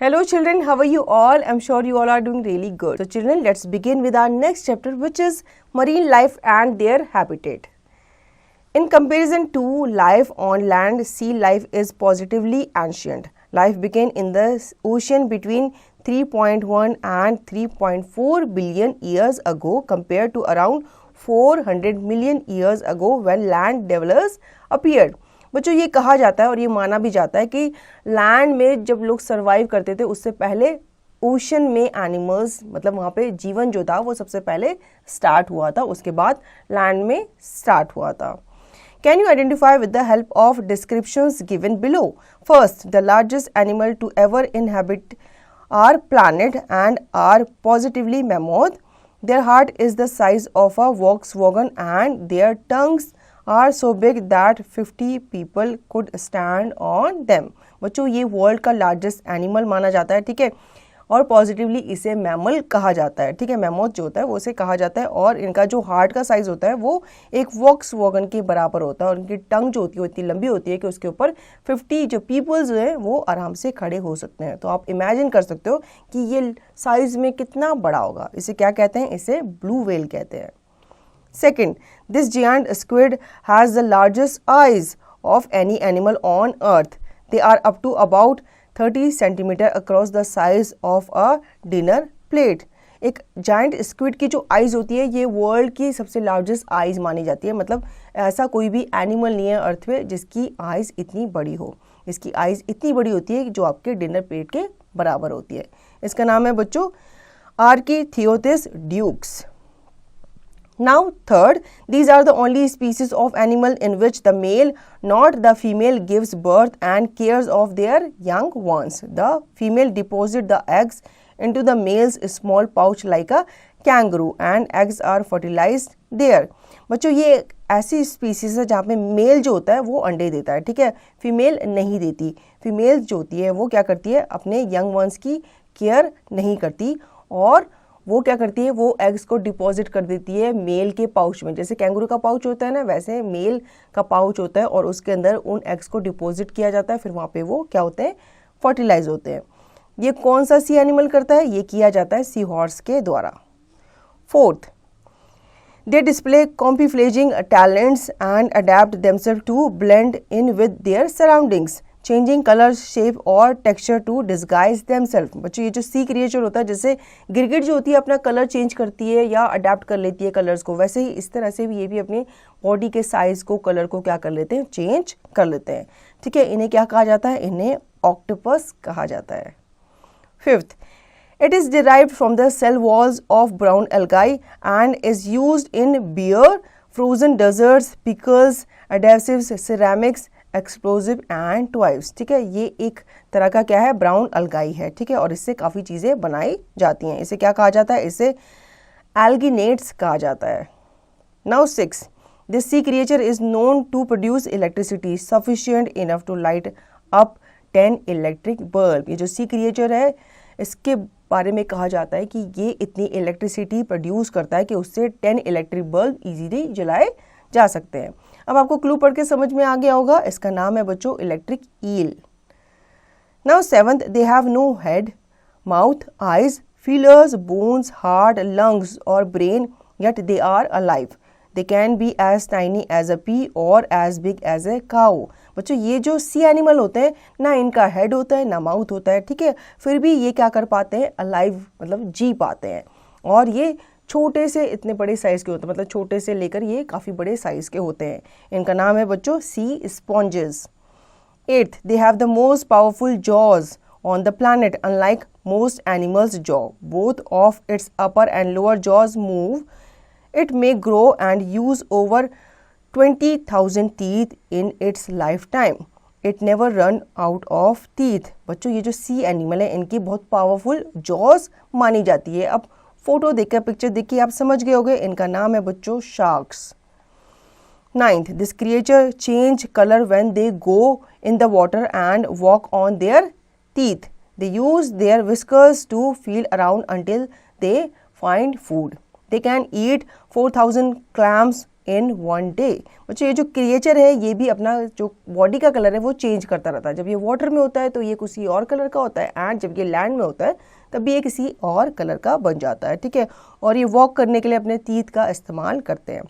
Hello children, how are you all? I'm sure you all are doing really good. So children, let's begin with our next chapter, which is marine life and their habitat. In comparison to life on land, sea life is positively ancient. Life began in the ocean between 3.1 and 3.4 billion years ago compared to around 400 million years ago when land dwellers appeared. बच्चों ये कहा जाता है और ये माना भी जाता है कि लैंड में जब लोग सरवाइव करते थे उससे पहले ओशन में एनिमल्स मतलब वहाँ पे जीवन जो था वो सबसे पहले स्टार्ट हुआ था, उसके बाद लैंड में स्टार्ट हुआ था. Can you identify with the help of descriptions given below? First, the largest animal to ever inhabit our planet and are positively mammoth. Their heart is the size of a Volkswagen and their tongues are so big that 50 people could stand on them. बच्चों ये world का largest animal माना जाता है, ठीक है, और positively इसे मैमल कहा जाता है, ठीक है. मैमोथ जो होता है वो उसे कहा जाता है और इनका जो हार्ट का साइज होता है वो एक वॉक्सवैगन के बराबर होता है और इनकी टंग जो होती है वो इतनी लंबी होती है कि उसके ऊपर 50 जो पीपल्स हैं वो आराम से खड़े हो सकते हैं. तो आप इमेजिन कर सकते हो कि ये साइज में कितना बड़ा होगा. इसे क्या कहते हैं? इसे ब्लू व्हेल कहते हैं. Second, this giant squid has the largest eyes of any animal on earth. They are up to about 30 centimeter across the size of a dinner plate. एक जाइंट स्क्विड की जो आइज़ होती है ये world की सबसे लार्जेस्ट आइज़ मानी जाती है. मतलब ऐसा कोई भी एनिमल नहीं है अर्थ पे जिसकी आइज़ इतनी बड़ी हो. इसकी आइज़ इतनी बड़ी होती है जो आपके डिनर प्लेट के बराबर होती है. इसका नाम है बच्चों आर्कीथियोथिस dukes. Now third, these are the only species of animal in which the male, not the female, gives birth and cares of their young ones. The female deposits the eggs into the male's small pouch like a kangaroo and eggs are fertilized there. बच्चों ये एक ऐसी species है जहाँ पे mail जो होता है वो अंडे देता है, ठीक है, फीमेल नहीं देती. फीमेल जो होती है वो क्या करती है? अपने यंग वंस की केयर नहीं करती और वो क्या करती है? वो एग्स को डिपॉजिट कर देती है मेल के पाउच में. जैसे कैंगरू का पाउच होता है ना, वैसे मेल का पाउच होता है और उसके अंदर उन एग्स को डिपॉजिट किया जाता है. फिर वहाँ पे वो क्या होते हैं? फर्टिलाइज होते हैं. ये कौन सा सी एनिमल करता है? ये किया जाता है सी हॉर्स के द्वारा. Fourth, they display camouflaging talents and adapt themselves to blend in with their surroundings, changing colour, shape और टेक्सचर टू डिस्गाइज देमसेल्फ. बच्चों ये जो सी क्रिएचर होता है, जैसे गिरगिट जो होती है अपना कलर चेंज करती है या अडेप्ट कर लेती है कलर्स को, वैसे ही इस तरह से भी ये भी अपनी बॉडी के साइज को, कलर को क्या कर लेते हैं? चेंज कर लेते हैं, ठीक है. इन्हें क्या कहा जाता है? इन्हें ऑक्टोपस कहा जाता है. Fifth, it is derived from the cell walls of brown algae and is used in beer, frozen desserts, pickles, adhesives, ceramics, explosive and toys. ठीक है, ये एक तरह का क्या है? ब्राउन अलगाई है, ठीक है, और इससे काफ़ी चीज़ें बनाई जाती हैं. इसे क्या कहा जाता है? इसे एल्गिनेट्स कहा जाता है. Now six, this sea creature is known to produce electricity sufficient enough to light up 10 electric bulb. ये जो सी क्रिएचर है इसके बारे में कहा जाता है कि ये इतनी इलेक्ट्रिसिटी प्रोड्यूस करता है कि उससे 10 इलेक्ट्रिक बल्ब इजीली जलाए जा सकते हैं. अब आपको क्लू पढ़ के समझ में आ गया होगा. इसका नाम है बच्चों electric eel. Now seventh, they have no head, mouth, eyes, feelers, bones, heart, lungs और brain, yet they are alive. They can be as tiny as a pea or as big as a cow. बच्चों ये जो सी animal होते हैं ना इनका head होता है ना माउथ होता है, ठीक है, फिर भी ये क्या कर पाते हैं? अलाइव मतलब जी पाते हैं. और ये छोटे से इतने बड़े साइज़ के होते हैं, मतलब छोटे से लेकर ये काफ़ी बड़े साइज़ के होते हैं. इनका नाम है बच्चों sea sponges. Eighth, they have the most powerful jaws on the planet. Unlike most animals' jaw, both of its upper and lower jaws move. It may grow and use over 20,000 teeth in its lifetime. It never run out of teeth. बच्चों ये जो सी animal है इनकी बहुत powerful jaws मानी जाती है. अब फोटो देखकर, पिक्चर देख के आप समझ गए होंगे. इनका नाम है बच्चों sharks. Ninth, this creature change color when they go in the water and walk on their teeth. They use their whiskers to feel around until they find food. They can eat 4,000 clams in one day. बच्चों ये जो creature है ये भी अपना जो body का colour है वो चेंज करता रहता है। जब ये वाटर में होता है तो ये किसी और कलर का होता है, एंड जब ये लैंड में होता है तब भी ये किसी और कलर का बन जाता है, ठीक है। और ये वॉक करने के लिए अपने टीथ का इस्तेमाल करते हैं।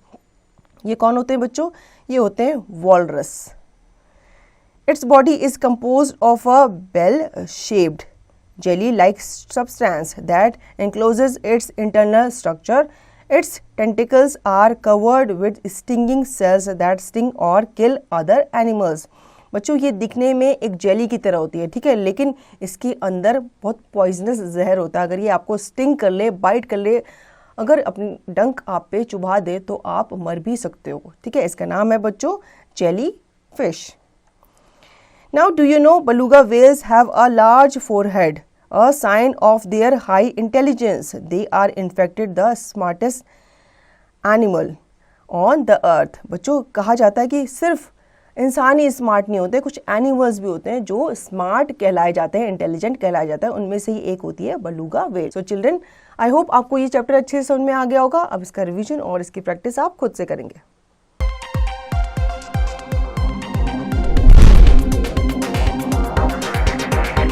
ये कौन होते हैं बच्चों? ये होते हैं walrus. Its body is composed of a bell shaped jelly-like substance that encloses its internal structure. Its tentacles are covered with stinging cells that sting or kill other animals. बच्चों ये दिखने में एक जेली की तरह होती है, ठीक है, लेकिन इसके अंदर बहुत पॉइजनस जहर होता है। अगर ये आपको स्टिंग कर ले, बाइट कर ले, अगर अपनी डंक आप पे चुभा दे तो आप मर भी सकते हो, ठीक है। इसका नाम है बच्चों jelly fish. Now, do you know beluga whales have a large forehead, a sign of their high intelligence? They are in fact the smartest animal on the earth. बच्चों कहा जाता है कि सिर्फ इंसान ही स्मार्ट नहीं होते, कुछ एनिमल्स भी होते हैं जो स्मार्ट कहलाए जाते हैं, इंटेलिजेंट कहलाए जाता है। उनमें से ही एक होती है beluga whale. So children, I hope आपको ये चैप्टर अच्छे से समझ में आ गया होगा। अब इसका रिवीजन और इसकी प्रैक्टिस आप खुद से करेंगे।